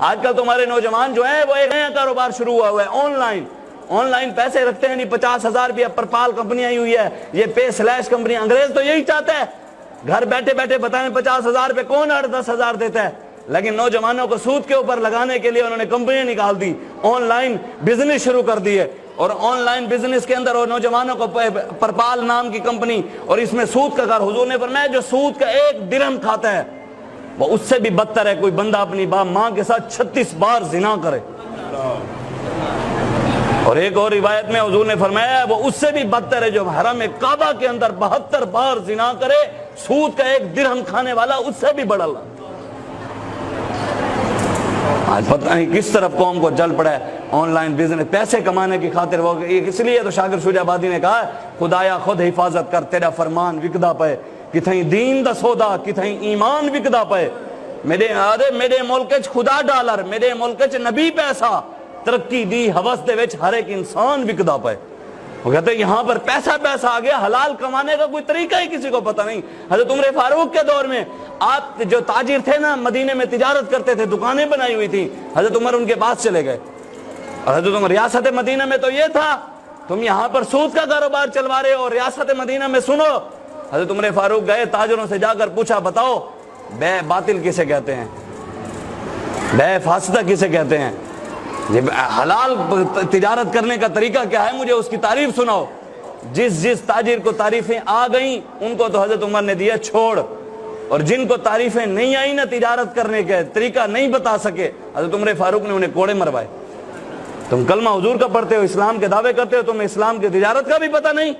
آج کل تمہارے نوجوان جو ہیں وہ ایک نیا کاروبار شروع ہوا ہے آن لائن پیسے رکھتے ہیں، نہیں 50,000 روپیہ پرپال کمپنی آئی ہوئی ہے، یہ پے سلیش کمپنی، انگریز تو یہی چاہتا ہے گھر بیٹھے بیٹھے بتائیں 50,000 روپے کون 8-10,000 دیتا ہے، لیکن نوجوانوں کو سود کے اوپر لگانے کے لیے انہوں نے کمپنی نکال دی، آن لائن بزنس شروع کر دی ہے، اور آن لائن بزنس کے اندر اور نوجوانوں کو پرپال نام کی کمپنی، اور اس میں سود کا کار، حضور نے فرمایا جو سود کا 1 درہم کھاتا ہے وہ اس سے بھی بدتر ہے کوئی بندہ اپنی ماں کے ساتھ 36 بار زنا کرے، اور ایک اور روایت میں حضور نے فرمایا وہ اس سے بھی بدتر ہے جو حرم کعبہ کے اندر 72 بار زنا کرے، سود کا 1 درہم کھانے والا اس سے بھی بڑا۔ آج پتہ نہیں کس طرف قوم کو جل پڑا ہے آن لائن بزنس، پیسے کمانے کی خاطر، وہ اس لیے تو شاکر شجاع آبادی نے کہا خدایا خود حفاظت کر تیرا فرمان وکدا پے، کتھیں دین دا سودا کتھیں ایمان وکدا پے، میرے ملک چ خدا ڈالر، میرے ملک چ نبی پیسہ، ترقی دی ہوس دے وچ ہر ایک انسان وکدا پے۔ وہ کہتے ہیں یہاں پر پیسہ آ گیا، حلال کمانے کا کوئی طریقہ ہی کسی کو پتہ نہیں۔ حضرت عمر فاروق کے دور میں آپ جو تاجر تھے نا، مدینے میں تجارت کرتے تھے، دکانیں بنائی ہوئی تھی، حضرت عمر ان کے پاس چلے گئے، اور حضرت عمر ریاست مدینہ میں تو یہ تھا تم یہاں پر سود کا کاروبار چلوا رہے ہو، ریاست مدینہ میں سنو۔ حضرت عمر فاروق گئے، تاجروں سے جا کر پوچھا بتاؤ بے باطل کسے کہتے ہیں، بے فاسدہ کسے کہتے ہیں، حلال تجارت کرنے کا طریقہ کیا ہے، مجھے اس کی تعریف سناؤ۔ جس تاجر کو تعریفیں آ گئیں ان کو تو حضرت عمر نے دیا چھوڑ، اور جن کو تعریفیں نہیں آئی نا تجارت کرنے کے طریقہ نہیں بتا سکے، حضرت عمر فاروق نے انہیں کوڑے مروائے۔ تم کلمہ حضور کا پڑھتے ہو، اسلام کے دعوے کرتے ہو، تمہیں اسلام کی تجارت کا بھی پتہ نہیں۔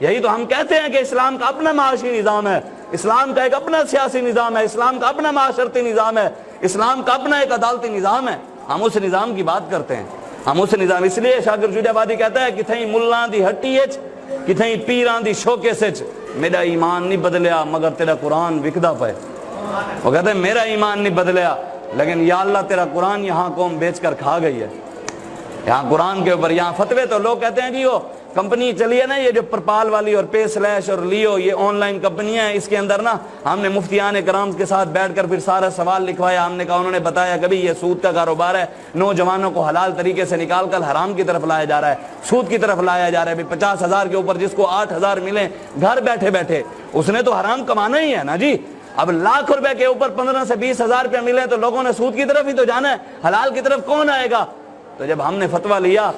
یہی تو ہم کہتے ہیں کہ اسلام کا اپنا معاشی نظام ہے، اسلام کا ایک اپنا سیاسی نظام ہے، اسلام کا اپنا معاشرتی نظام ہے، اسلام کا اپنا ایک عدالتی نظام ہے، ہم اس نظام کی بات کرتے ہیں، ہم اس نظام۔ اس لیے شاکر شجاع آبادی کہتا ہے کتھیں ملاں دی ہٹی اچ، کتھیں پیراں دی شوکے سچ، میرا ایمان نہیں بدلیا مگر تیرا قرآن وکدا پے۔ وہ کہتے ہیں میرا ایمان نہیں بدلیا لیکن یا اللہ تیرا قرآن یہاں قوم بیچ کر کھا گئی ہے، یہاں قرآن کے اوپر یہاں فتوے تو لوگ کہتے ہیں جی وہ کمپنی چلی ہے نا یہ جو پرپال والی اور پے سلیش اور لیو، یہ آن لائن کمپنیاں ہیں، اس کے اندر نا ہم نے مفتیان کرام کے ساتھ بیٹھ کر پھر سارا سوال لکھوایا، ہم نے کہا، انہوں نے بتایا کبھی یہ سود کا کاروبار ہے، نوجوانوں کو حلال طریقے سے نکال کر حرام کی طرف لایا جا رہا ہے، سود کی طرف لایا جا رہا ہے۔ 50,000 کے اوپر جس کو 8,000 ملیں گھر بیٹھے بیٹھے، اس نے تو حرام کمانا ہی ہے نا جی۔ اب لاکھ روپے کے اوپر 15 سے 20,000 روپے ملے تو لوگوں نے سود کی طرف ہی تو جانا ہے، حلال کی طرف کون آئے گا؟ تو جب ہم نے فتویٰ لیا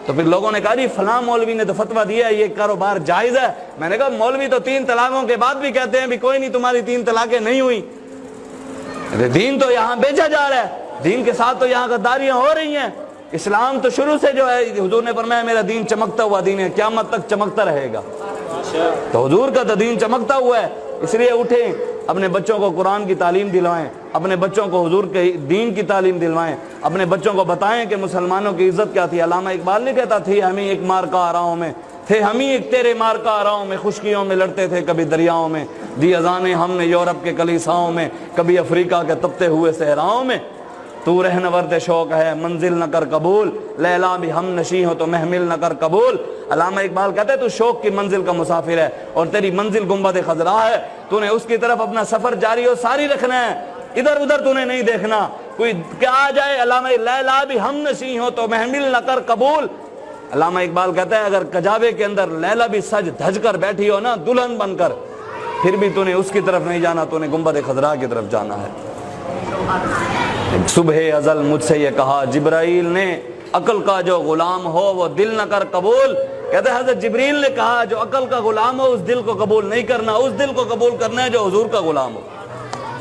تو پھر لوگوں نے کہا جی فلاں مولوی نے تو فتویٰ دیا ہے یہ کاروبار جائز ہے۔ میں نے کہا مولوی تو 3 طلاقوں کے بعد بھی کہتے ہیں بھی کوئی نہیں تمہاری 3 طلاقیں نہیں ہوئی، دین تو یہاں بیچا جا رہا ہے، دین کے ساتھ تو یہاں غداریاں ہو رہی ہیں۔ اسلام تو شروع سے جو ہے حضور نے فرمایا میرا دین چمکتا ہوا دین ہے، قیامت تک چمکتا رہے گا، تو حضور کا تو دین چمکتا ہوا ہے۔ اس لیے اٹھیں، اپنے بچوں کو قرآن کی تعلیم دلوائیں، اپنے بچوں کو حضور کے دین کی تعلیم دلوائیں، اپنے بچوں کو بتائیں کہ مسلمانوں کی عزت کیا تھی۔ علامہ اقبال نہیں کہتا تھی ہمیں ایک مارکا آراؤں میں، تھے ہمیں ایک تیرے مارکا آراؤں میں، خشکیوں میں لڑتے تھے کبھی دریاؤں میں، دی اذانیں ہم نے یورپ کے کلیساؤں میں، کبھی افریقہ کے تپتے ہوئے صحراؤں میں، تو رہنورد شوق ہے منزل نہ کر قبول، لیلا بھی ہم نشیں ہو تو محمل نہ کر قبول۔ علامہ اقبال کہتے ہیں تو شوق کی منزل کا مسافر ہے اور تیری منزل گنبد خضرا ہے، تو نے اس کی طرف اپنا سفر جاری و ساری رکھنا ہے، ادھر ادھر تو نے نہیں دیکھنا، کوئی کیا آ جائے۔ علامہ لیلا بھی ہم نشیں ہو تو محمل نہ کر قبول۔ علامہ اقبال کہتا ہے اگر کجاوے کے اندر لیلا بھی سج دھج کر بیٹھی ہو نا دلہن بن کر، پھر بھی تو نے اس کی طرف نہیں جانا، تو نے گنبد خضرا کی طرف جانا ہے۔ صبح ازل مجھ سے یہ کہا جبرائیل نے عقل کا جو غلام ہو وہ دل نہ کر قبول۔ کہتے ہیں حضرت جبریل نے کہا جو عقل کا غلام ہو اس دل کو قبول نہیں کرنا، اس دل کو قبول کرنا ہے جو حضور کا غلام ہو،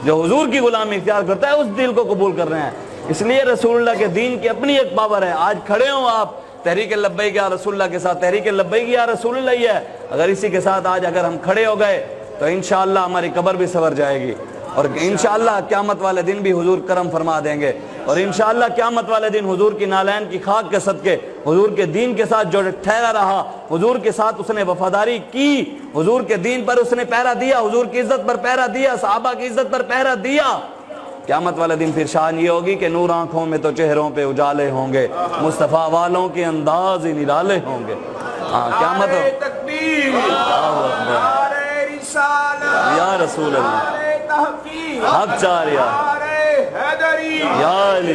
جو حضور کی غلامی اختیار کرتا ہے اس دل کو قبول کرنا ہے۔ اس لیے رسول اللہ کے دین کی اپنی ایک پاور ہے۔ آج کھڑے ہوں آپ تحریک لبیک یا رسول اللہ کے ساتھ، تحریک لبیک یا رسول اللہ ہی ہے، اگر اسی کے ساتھ آج اگر ہم کھڑے ہو گئے تو انشاءاللہ ہماری قبر بھی سنور جائے گی، اور انشاءاللہ قیامت والے دن بھی حضور کرم فرما دیں گے، اور انشاءاللہ قیامت والے دن حضور کی نالین کی خاک کے صدقے حضور کے دین کے ساتھ جو ٹھہرا رہا، حضور کے ساتھ اس نے وفاداری کی، حضور کے دین پر اس نے پہرا دیا، حضور کی عزت پر پہرا دیا، صحابہ کی عزت پر پہرا دیا، قیامت والے دن پھر شان یہ ہوگی کہ نور آنکھوں میں تو چہروں پہ اجالے ہوں گے، مصطفیٰ والوں کے انداز ہی نرالے ہوں گے۔ قیامت یا رسول اللہ حق چار یا علی